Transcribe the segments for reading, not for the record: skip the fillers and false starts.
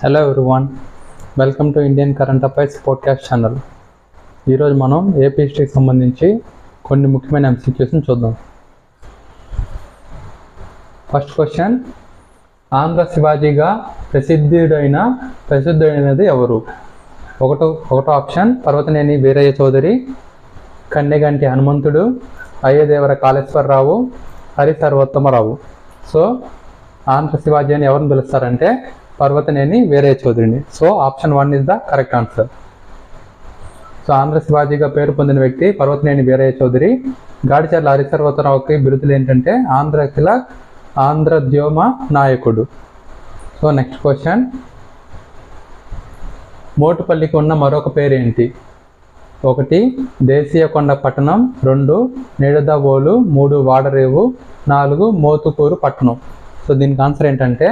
Hello everyone, welcome to Indian current affairs podcast channel. ఈరోజు మనం AP హిస్టరీకి సంబంధించి కొన్ని ముఖ్యమైన ఎంసీక్యూస్ని చూద్దాం. ఫస్ట్ క్వశ్చన్, ఆంధ్ర శివాజీగా ప్రసిద్ధుడైనది ఎవరు? ఒకటో ఆప్షన్ పర్వతనేని వీరయ్య చౌదరి, కన్నెగంటి హనుమంతుడు, అయ్యదేవర కాళేశ్వరరావు, హరి సర్వోత్తమరావు. సో ఆంధ్ర శివాజీ అని ఎవరిని పిలుస్తారంటే పర్వతనేని వీరయ్య చౌదరిని. So option 1 is the correct answer. So Andhra శివాజీగా పేరు పొందిన వ్యక్తి పర్వతనేని వీరయ్య చౌదరి. గాడిచర్ల హరి సర్వోత్తమరావుకి బిరుదులు ఏంటంటే ఆంధ్రకిల, ఆంధ్రద్యోమ నాయకుడు. సో నెక్స్ట్ క్వశ్చన్, మోటుపల్లికి ఉన్న మరొక పేరు ఏంటి? 1 దేశీయకొండ పట్టణం, 2 నిడదవోలు, 3 వాడరేవు, 4 మోతుకూరు పట్టణం. సో దీనికి ఆన్సర్ ఏంటంటే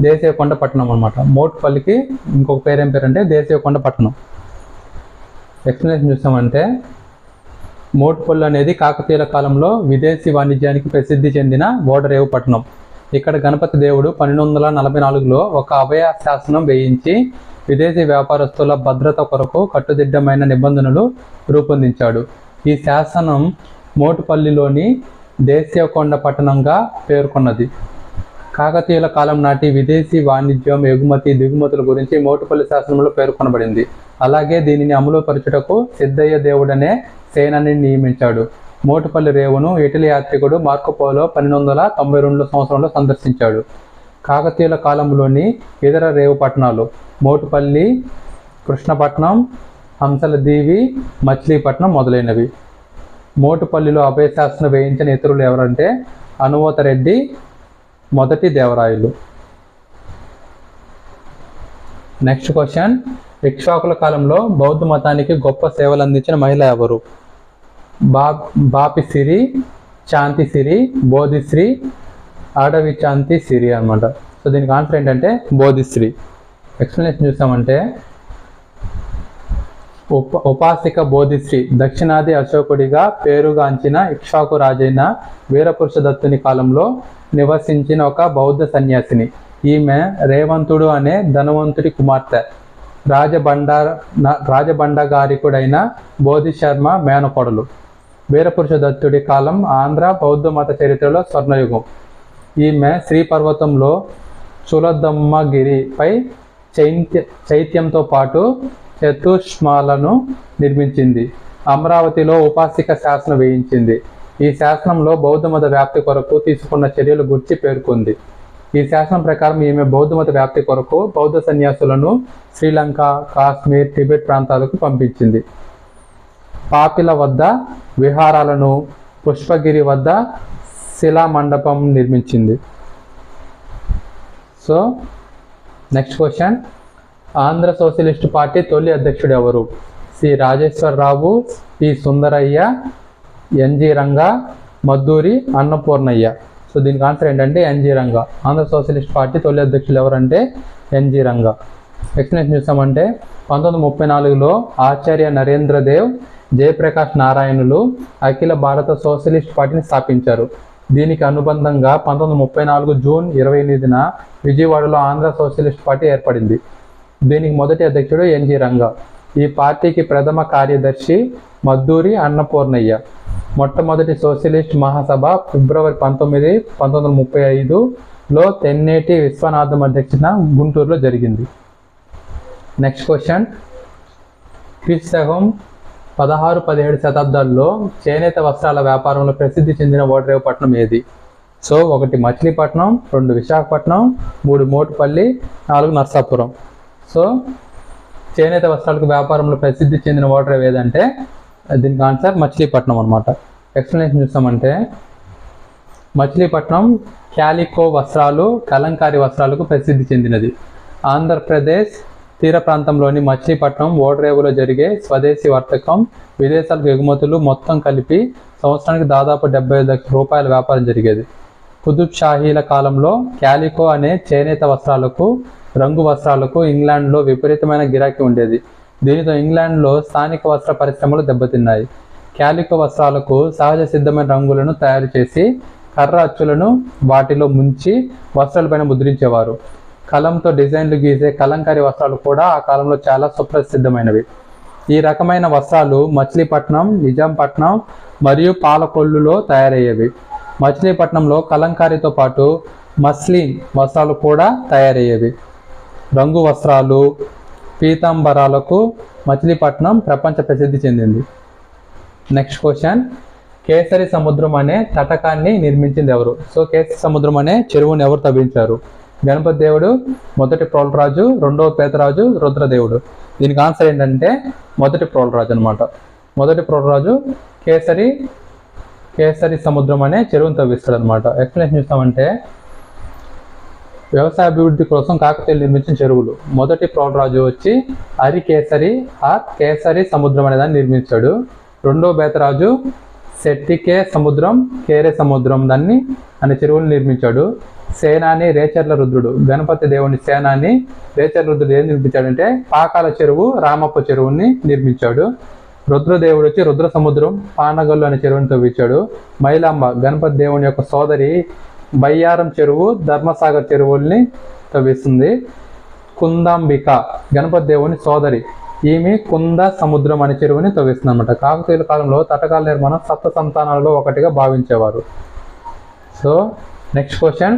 దేశీయకొండ పట్టణం అనమాట. మోటుపల్లికి ఇంకొక పేరు ఏం పేరు అంటే దేశీయకొండ పట్టణం. ఎక్స్ప్లెనేషన్ చూసామంటే మోటుపల్లి అనేది కాకతీయుల కాలంలో విదేశీ వాణిజ్యానికి ప్రసిద్ధి చెందిన ఓడరేవు పట్టణం. ఇక్కడ గణపతి దేవుడు 1244లో ఒక అభయ శాసనం వేయించి విదేశీ వ్యాపారస్తుల భద్రత కొరకు కట్టుదిట్టమైన నిబంధనలు రూపొందించాడు. ఈ శాసనం మోటుపల్లిలోని దేశీయకొండ పట్టణంగా పేర్కొన్నది. కాకతీయుల కాలం నాటి విదేశీ వాణిజ్యం, ఎగుమతి దిగుమతుల గురించి మోటుపల్లి శాసనంలో పేర్కొనబడింది. అలాగే దీనిని అమలుపరచుటకు సిద్ధయ్య దేవుడనే సేనాని నియమించాడు. మోటుపల్లి రేవును ఇటలీ యాత్రికుడు మార్కోపోలో 1292 సంవత్సరంలో సందర్శించాడు. కాకతీయుల కాలంలోని ఇతర రేవు పట్టణాలు మోటుపల్లి, కృష్ణపట్నం, హంసలదీవి, మచిలీపట్నం మొదలైనవి. మోటుపల్లిలో అభయశాసనం వేయించిన ఇతరులు ఎవరంటే అనువతరెడ్డి, మొదటి దేవరాయలు. నెక్స్ట్ క్వశ్చన్, ఇక్ష్వాకుల కాలంలో బౌద్ధ మతానికి గొప్ప సేవలు అందించిన మహిళ ఎవరు? బాపిసిరి, శాంతిసిరి, బోధిశ్రీ, ఆడవి శాంతి సిరి అనమాట. సో దీనికి ఆన్సర్ ఏంటంటే బోధిశ్రీ. ఎక్స్ప్లెనేషన్ చూసామంటే ఉపాసిక బోధిశ్రీ దక్షిణాది అశోకుడిగా పేరుగాంచిన ఇక్ష్వాకు రాజైన వీరపురుషదత్తుని కాలంలో నివసించిన ఒక బౌద్ధ సన్యాసిని. ఈమె రేవంతుడు అనే ధనవంతుడి కుమార్తె. రాజబండగారికుడైన బోధిశర్మ మేనకోడలు. వీరపురుషదత్తుడి కాలం ఆంధ్ర బౌద్ధ మత చరిత్రలో స్వర్ణయుగం. ఈమె శ్రీపర్వతంలో చులదమ్మగిరిపై చైత్యంతో పాటు చతుష్మాలను నిర్మించింది. అమరావతిలో ఉపాసిక శాసనం వేయించింది. ఈ శాసనంలో బౌద్ధ మత వ్యాప్తి కొరకు తీసుకున్న చర్యల గురించి పేర్కొంది. ఈ శాసనం ప్రకారం ఈమె బౌద్ధ మత వ్యాప్తి కొరకు బౌద్ధ సన్యాసులను శ్రీలంక, కాశ్మీర్, టిబెట్ ప్రాంతాలకు పంపించింది. పాపిల వద్ద విహారాలను, పుష్పగిరి వద్ద శిలా మండపం నిర్మించింది. So next question, Andhra Socialist Party తొలి అధ్యక్షుడు ఎవరు? C Rajeswara Rao, P Sundarayya, N G Ranga, Madduri Annapurnayya. So దీనికి ఆన్సర్ ఏంటంటే N G Ranga. Andhra Socialist Party తొలి అధ్యక్షులు ఎవరంటే ఎన్జి రంగా. ఎక్స్ప్లెనేషన్ చూసామంటే 1934లో ఆచార్య నరేంద్రదేవ్, జయప్రకాష్ నారాయణులు అఖిల భారత సోషలిస్ట్ పార్టీని స్థాపించారు. దీనికి అనుబంధంగా 1934 జూన్ 28న విజయవాడలో ఆంధ్ర సోషలిస్ట్ పార్టీ ఏర్పడింది. దీనికి మొదటి అధ్యక్షుడు ఎన్జి రంగా. ఈ పార్టీకి ప్రథమ కార్యదర్శి మద్దూరి అన్నపూర్ణయ్య. మొట్టమొదటి సోషలిస్ట్ మహాసభ ఫిబ్రవరి 19, 1935లో తెన్నేటి విశ్వనాథం అధ్యక్షతన గుంటూరులో జరిగింది. నెక్స్ట్ క్వశ్చన్, క్రీస్తశకం 16-17 శతాబ్దాల్లో చేనేత వస్త్రాల వ్యాపారంలో ప్రసిద్ధి చెందిన ఓడరేవు పట్టణం ఏది? సో 1 మచిలీపట్నం, 2 విశాఖపట్నం, 3 మోటుపల్లి, 4 నర్సాపురం. సో చేనేత వస్త్రాలకు వ్యాపారంలో ప్రసిద్ధి చెందిన ఓడరేవు ఏదంటే దీనికి ఆన్సర్ మచిలీపట్నం అనమాట. ఎక్స్ప్లెనేషన్ చూస్తామంటే మచిలీపట్నం క్యాలికో వస్త్రాలు, కలంకారీ వస్త్రాలకు ప్రసిద్ధి చెందినది. ఆంధ్రప్రదేశ్ తీర ప్రాంతంలోని మచిలీపట్నం ఓడరేవులో జరిగే స్వదేశీ వర్తకం, విదేశాలకు ఎగుమతులు మొత్తం కలిపి సంవత్సరానికి దాదాపు 75 లక్షల రూపాయల వ్యాపారం జరిగేది. కుతుబ్ షాహీల కాలంలో క్యాలికో అనే చేనేత వస్త్రాలకు, రంగు వస్త్రాలకు ఇంగ్లాండ్లో విపరీతమైన గిరాకీ ఉండేది. దీనితో ఇంగ్లాండ్లో స్థానిక వస్త్ర పరిశ్రమలు దెబ్బతిన్నాయి. క్యాలికో వస్త్రాలకు సహజ సిద్ధమైన రంగులను తయారు చేసి కర్ర అచ్చులను వాటిలో ముంచి వస్త్రాలపైన ముద్రించేవారు. కలంతో డిజైన్లు గీసే కలంకారీ వస్త్రాలు కూడా ఆ కాలంలో చాలా సుప్రసిద్ధమైనవి. ఈ రకమైన వస్త్రాలు మచిలీపట్నం, నిజాంపట్నం మరియు పాలకొల్లులో తయారయ్యేవి. మచిలీపట్నంలో కలంకారీతో పాటు మస్లిన్ వస్త్రాలు కూడా తయారయ్యేవి. రంగు వస్త్రాలు, పీతాంబరాలకు మచిలీపట్నం ప్రపంచ ప్రసిద్ధి చెందింది. నెక్స్ట్ క్వశ్చన్, కేసరి సముద్రం అనే తటకాన్ని నిర్మించింది ఎవరు? సో కేసరి సముద్రం అనే చెరువుని ఎవరు తవ్వించారు? గణపతి దేవుడు, మొదటి ప్రోలరాజు, రెండవ పేదరాజు, రుద్రదేవుడు. దీనికి ఆన్సర్ ఏంటంటే మొదటి ప్రోలరాజు అనమాట. మొదటి ప్రోలరాజు కేసరి సముద్రం అనే చెరువును తవ్విస్తాడు అనమాట. ఎక్స్ప్లెనేషన్ చూస్తామంటే, వ్యవసాయ అభివృద్ధి కోసం కాకతీయులు నిర్మించిన చెరువులు. మొదటి ప్రోలరాజు వచ్చి హరికేసరి కేసరి సముద్రం అనే దాన్ని నిర్మించాడు. రెండవ బేతరాజు సెట్టికే సముద్రం, కేరే సముద్రం దాన్ని అనే చెరువులు నిర్మించాడు. సేనాని రేచర్ల రుద్రుడు, గణపతి దేవుని సేనాని రేచర్ల రుద్రుడు ఏం నిర్మించాడంటే పాకాల చెరువు, రామప్ప చెరువుని నిర్మించాడు. రుద్రదేవుడు వచ్చి రుద్ర సముద్రం, పానగల్లు అనే చెరువుని తవ్వించాడు. మైలాంబ గణపతి దేవుని యొక్క సోదరి బయ్యారం చెరువు, ధర్మసాగర్ చెరువుల్ని తవ్విస్తుంది. కుందాంబిక గణపతి దేవుని సోదరి, ఈమె కుంద సముద్రం అనే చెరువుని తవ్విస్తుంది అనమాట. కాకతీయుల కాలంలో తటకాల నిర్మాణం సప్త సంతానాలలో ఒకటిగా భావించేవారు. సో నెక్స్ట్ క్వశ్చన్,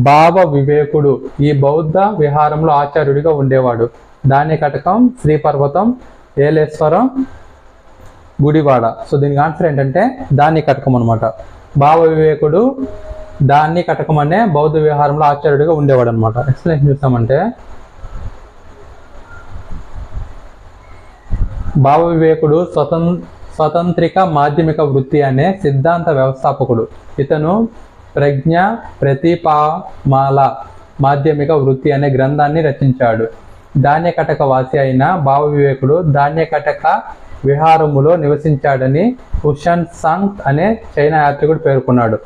బాబ వివేకుడు ఈ బౌద్ధ విహారంలో ఆచార్యుడిగా ఉండేవాడు. దాని కటకం, శ్రీపర్వతం, ఏలేశ్వరం, గుడివాడ. సో దీనికి ఆన్సర్ ఏంటంటే దాని కటకం అనమాట. బాబ వివేకుడు దాన్ని కటకం అనే బౌద్ధ విహారంలో ఆచార్యుడిగా ఉండేవాడు అనమాట. ఎక్స్ప్లెనేషన్ చూస్తామంటే, బాబ వివేకుడు స్వతంత్రిక మాధ్యమిక వృత్తి అనే సిద్ధాంత వ్యవస్థాపకుడు. ఇతను ప్రజ్ఞ ప్రతిపామాల మాధ్యమిక వృత్తి అనే గ్రంథాన్ని రచించాడు. ధాన్యకటక వాసి అయిన బాబ వివేకుడు ధాన్యకటక విహారములో నివసించాడని హుషన్ సాంగ్ అనే చైనా యాత్రికుడు పేర్కొన్నాడు.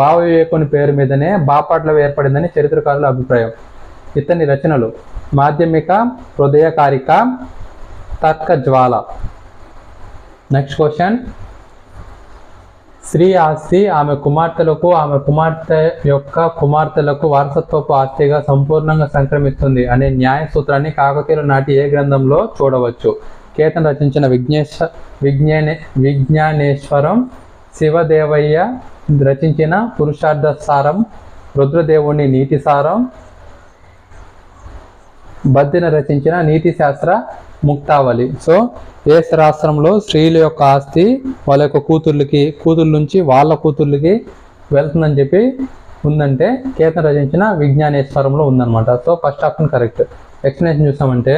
బాబ వివేకుని పేరు మీదనే బాపట్ల ఏర్పడిందని చరిత్రకారుల అభిప్రాయం. ఇతని రచనలు మాధ్యమిక, హృదయకారిక, తర్కజ్వాల. నెక్స్ట్ క్వశ్చన్, స్త్రీ ఆస్తి ఆమె కుమార్తెలకు, ఆమె కుమార్తె యొక్క కుమార్తెలకు వారసత్వపు ఆస్తిగా సంపూర్ణంగా సంక్రమిస్తుంది అనే న్యాయ సూత్రాన్ని కాకతీయుల నాటి ఏ గ్రంథంలో చూడవచ్చు? కేతన్ రచించిన విజ్ఞానేశ్వరం, శివదేవయ్య రచించిన పురుషార్థ సారం, రుద్రదేవుని నీతి సారం, బద్దిన రచించిన నీతి శాస్త్ర ముక్తావళి. సో ఏ శాస్త్రంలో స్త్రీల యొక్క ఆస్తి వాళ్ళ యొక్క కూతుర్ల నుంచి వాళ్ళ కూతుర్లకి వెళ్తుందని చెప్పి ఉందంటే కేతన్ రచించిన విజ్ఞానేశ్వరంలో ఉందన్నమాట. So first option correct. Explanation చూసామంటే,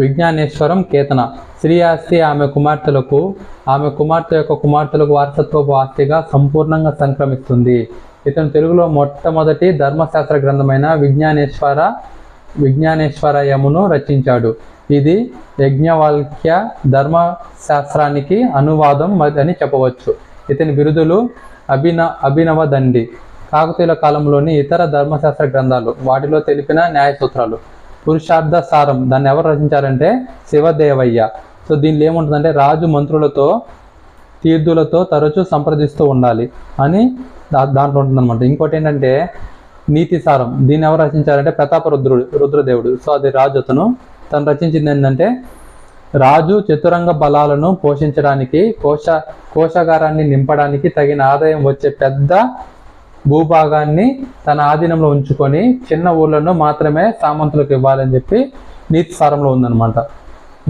విజ్ఞానేశ్వరం కేతన స్త్రీ ఆస్తి ఆమె కుమార్తెలకు, ఆమె కుమార్తె యొక్క కుమార్తెలకు వారసత్వపు ఆస్తిగా సంపూర్ణంగా సంక్రమిస్తుంది. ఇతను తెలుగులో మొట్టమొదటి ధర్మశాస్త్ర గ్రంథమైన విజ్ఞానేశ్వరయమును రచించాడు. ఇది యజ్ఞవాల్క్య ధర్మశాస్త్రానికి అనువాదం అని చెప్పవచ్చు. ఇతని బిరుదులు అభినవ దండి, కాకతీయుల కాలంలోని ఇతర ధర్మశాస్త్ర గ్రంథాలు, వాటిలో తెలిపిన న్యాయ సూత్రాలు. పురుషార్థ సారం దాన్ని ఎవరు రచించారంటే శివదేవయ్య. సో దీనిలో ఏముంటుందంటే, రాజు మంత్రులతో తీర్థులతో తరచూ సంప్రదిస్తూ ఉండాలి అని దాంట్లో ఉంటుందన్నమాట. ఇంకోటి ఏంటంటే నీతి సారం, దీన్ని ఎవరు రచించారంటే రుద్రదేవుడు. సో అది రాజు తను రచించింది ఏంటంటే, రాజు చతురంగ బలాలను పోషించడానికి, కోశాగారాన్ని నింపడానికి తగిన ఆదాయం వచ్చే పెద్ద భూభాగాన్ని తన ఆధీనంలో ఉంచుకొని చిన్న ఊర్లను మాత్రమే సామంతులకు ఇవ్వాలని చెప్పి నీతి సారంలో ఉందన్నమాట.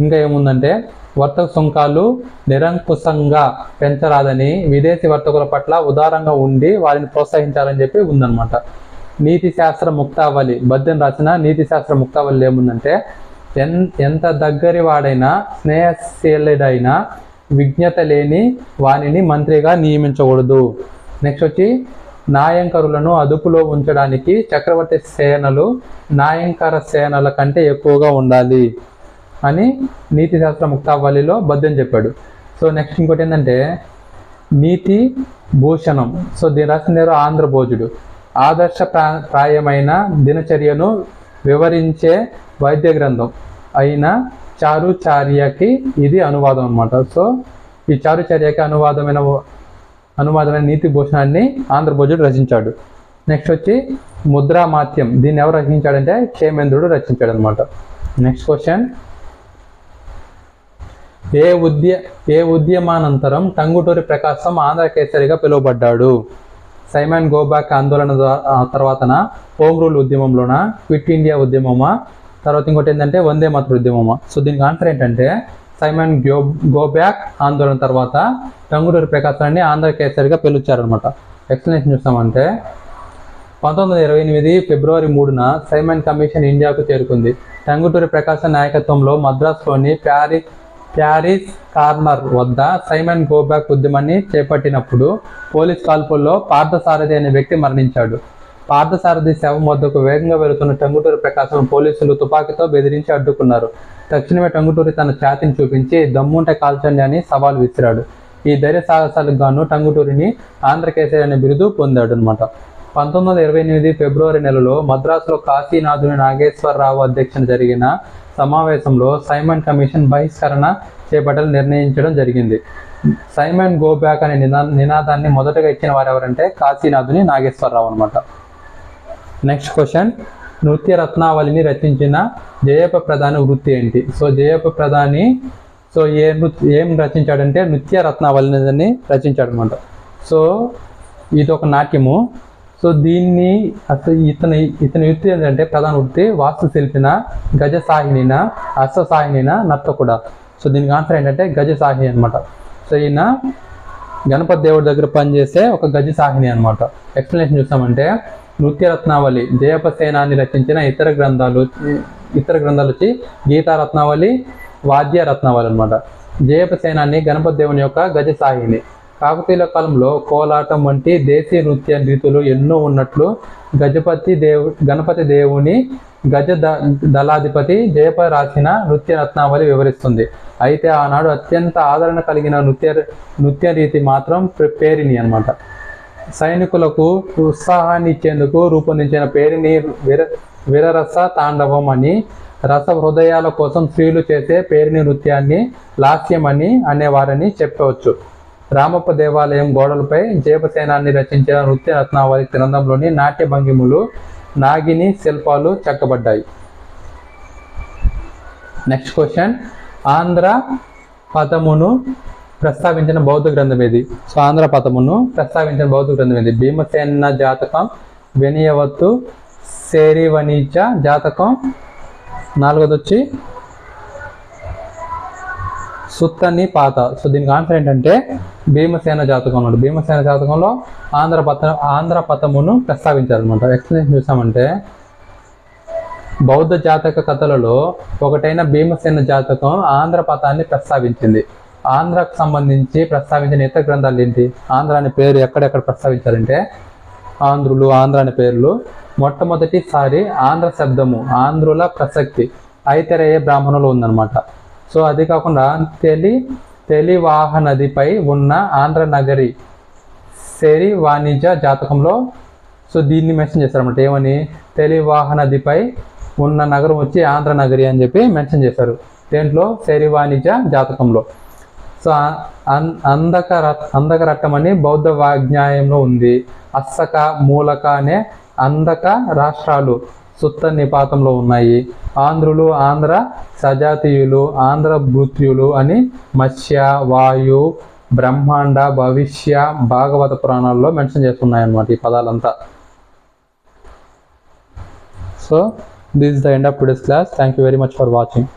ఇంకా ఏముందంటే, వర్తక సుంకాలు నిరంకుశంగా పెంచరాదని, విదేశీ వర్తకుల పట్ల ఉదారంగా ఉండి వారిని ప్రోత్సహించాలని చెప్పి ఉందన్నమాట. నీతి శాస్త్ర ముక్తావళి, బద్దెన్ రాసిన నీతి శాస్త్ర ముక్తావళి ఏముందంటే, ఎంత దగ్గరి వాడైనా స్నేహశీలుడైనా విజ్ఞత లేని వానిని మంత్రిగా నియమించకూడదు. నెక్స్ట్ వచ్చి, నాయంకరులను అదుపులో ఉంచడానికి చక్రవర్తి సేనలు నాయంకర సేనల కంటే ఎక్కువగా ఉండాలి అని నీతి శాస్త్ర ముక్తావళిలో బద్దెన్ చెప్పాడు. సో నెక్స్ట్ ఇంకోటి ఏంటంటే నీతి భూషణం. సో దీని రాసిన ఆంధ్రభోజుడు. ఆదర్శప్రాయమైన దినచర్యను వివరించే వైద్య గ్రంథం అయిన చారుచర్యకి ఇది అనువాదం అన్నమాట. సో ఈ చారుచర్యకి అనువాదమైన నీతి భూషణాన్ని ఆంధ్రభోజుడు రచించాడు. నెక్స్ట్ వచ్చి ముద్రామాత్యం దీన్ని ఎవరు రచించాడంటే క్షేమేంద్రుడు రచించాడు అనమాట. నెక్స్ట్ క్వశ్చన్, ఏ ఉద్యమానంతరం టంగుటూరి ప్రకాశం ఆంధ్ర కేసరిగా పిలువబడ్డాడు? సైమన్ గోబ్యాక్ ఆందోళన తర్వాతన హోమ్ రూల్ ఉద్యమంలోన, క్విట్ ఇండియా ఉద్యమమా, తర్వాత ఇంకోటి ఏంటంటే వందే మాతర ఉద్యమమా? సో దీనికి ఆన్సర్ ఏంటంటే సైమన్ గోబ్యాక్ ఆందోళన తర్వాత టంగుటూరి ప్రకాశాన్ని ఆంధ్ర కేసరిగా పిలుచారనమాట. ఎక్స్ప్లెనేషన్ చూస్తామంటే 1928 ఫిబ్రవరి 3న సైమన్ కమిషన్ ఇండియాకు చేరుకుంది. టంగుటూరి ప్రకాశం నాయకత్వంలో మద్రాసులోని ప్యారిస్ కార్నర్ వద్ద సైమన్ గోబ్యాక్ ఉద్యమాన్ని చేపట్టినప్పుడు పోలీస్ కాల్పుల్లో పార్థసారథి అనే వ్యక్తి మరణించాడు. పార్థసారథి శవం వద్దకు వేగంగా వెళుతున్న టంగుటూరి ప్రకాశం పోలీసులు తుపాకీతో బెదిరించి అడ్డుకున్నారు. తక్షణమే టంగుటూరి తన ఛాతిని చూపించి దమ్ముంటే కాల్చండి అని సవాల్ విసిరాడు. ఈ ధైర్య సాహసాలకు గాను టంగుటూరిని ఆంధ్రకేసరి అనే బిరుదు పొందాడు అనమాట. 1928 ఫిబ్రవరి నెలలో మద్రాసులో కాశీనాథుని నాగేశ్వరరావు అధ్యక్షతన జరిగిన సమావేశంలో సైమన్ కమిషన్ బహిష్కరణ చేపట్టాలని నిర్ణయించడం జరిగింది. సైమన్ గోబ్యాక్ అనే నినాదాన్ని మొదటగా ఇచ్చిన వారు ఎవరంటే కాశీనాథుని నాగేశ్వరరావు అనమాట. నెక్స్ట్ క్వశ్చన్, నృత్య రత్నావళిని రచించిన జయప ప్రధాని వృత్తి ఏంటి? సో జయప ప్రధాని ఏం రచించాడంటే నృత్య రత్నావళిని రచించాడు అనమాట. సో ఇది ఒక నాట్యము. సో దీన్ని అసలు ఇతని వృత్తి ఏంటంటే ప్రధాన వృత్తి వాస్తుశిల్పిన, గజసాహినిన, అశ్వసాహినిన, నర్తకుడా? సో దీనికి ఆన్సర్ ఏంటంటే గజసాహిని అనమాట. సో ఈయన గణపతి దేవుడి దగ్గర పనిచేసే ఒక గజసాహిని అనమాట. ఎక్స్ప్లెనేషన్ చూస్తామంటే నృత్య రత్నావళి జయప సేనాని రచించిన ఇతర గ్రంథాలు వచ్చి గీతా రత్నావళి, వాద్య రత్నావళి అనమాట. జయప సేనాని గణపతి దేవుని యొక్క గజసాహిని. కాకతీయుల కాలంలో కోలాటం వంటి దేశీయ నృత్య రీతులు ఎన్నో ఉన్నట్లు గణపతి దేవుని గజ దళాధిపతి జయప రాసిన నృత్య రత్నావళి వివరిస్తుంది. అయితే ఆనాడు అత్యంత ఆదరణ కలిగిన నృత్య రీతి మాత్రం పేరిణి అనమాట. సైనికులకు ఉత్సాహాన్ని ఇచ్చేందుకు రూపొందించిన పేరిణి వీరరస తాండవం అని, రస హృదయాల కోసం స్త్రీలు చేసే పేరిణి నృత్యాన్ని లాస్యం అని అనేవారని చెప్పవచ్చు. రామప్ప దేవాలయం గోడలపై జయపసేనాన్ని రచించిన నృత్య రత్నావళి గ్రంథంలోని నాట్య భంగిములు, నాగిని శిల్పాలు చెక్కబడ్డాయి. నెక్స్ట్ క్వశ్చన్, ఆంధ్ర పదమును ప్రస్తావించిన బౌద్ధ గ్రంథం ఏది? సో ఆంధ్ర పదమును ప్రస్తావించిన బౌద్ధ గ్రంథం ఏది? భీమసేన జాతకం, వినయవత్తు, సేరివణిజ జాతకం, 4వది వచ్చి సుత్తని పాత. సో దీనికి ఆన్సర్ ఏంటంటే భీమసేన జాతకం అన్నమాట. భీమసేన జాతకంలో ఆంధ్ర పదమును ప్రస్తావించారనమాట. ఎక్స్ప్లెనేషన్ చూసామంటే బౌద్ధ జాతక కథలలో ఒకటైన భీమసేన జాతకం ఆంధ్ర పదాన్ని ప్రస్తావించింది. ఆంధ్రకు సంబంధించి ప్రస్తావించిన ఇతర గ్రంథాలు ఏంటి? ఆంధ్ర అనే పేరు ఎక్కడెక్కడ ప్రస్తావించారంటే ఆంధ్ర అనే పేర్లు. మొట్టమొదటిసారి ఆంధ్ర శబ్దము, ఆంధ్రుల ప్రసక్తి ఐతరేయ బ్రాహ్మణులు ఉందన్నమాట. సో అది కాకుండా తెలివాహ నదిపై ఉన్న ఆంధ్ర నగరి సేరి వాణిజ్య జాతకంలో సో దీన్ని మెన్షన్ చేశారన్నమాట. ఏమని? తెలివాహ నదిపై ఉన్న నగరం వచ్చి ఆంధ్ర నగరి అని చెప్పి మెన్షన్ చేశారు. దేంట్లో? సేరి వాణిజ్య జాతకంలో. సో అందకరట్టం అని బౌద్ధ వాజ్ఞాయంలో ఉంది. అస్సక, మూలక అనే అందక రాష్ట్రాలు సుత్త నిపాతంలో ఉన్నాయి. ఆంధ్రులు, ఆంధ్ర సజాతీయులు, ఆంధ్ర భృత్యులు అని మత్స్య, వాయు, బ్రహ్మాండ, భవిష్య, భాగవత పురాణాల్లో మెన్షన్ చేస్తున్నాయి అన్నమాట ఈ పదాలంతా. So this is the end of today's class. Thank you very much for watching.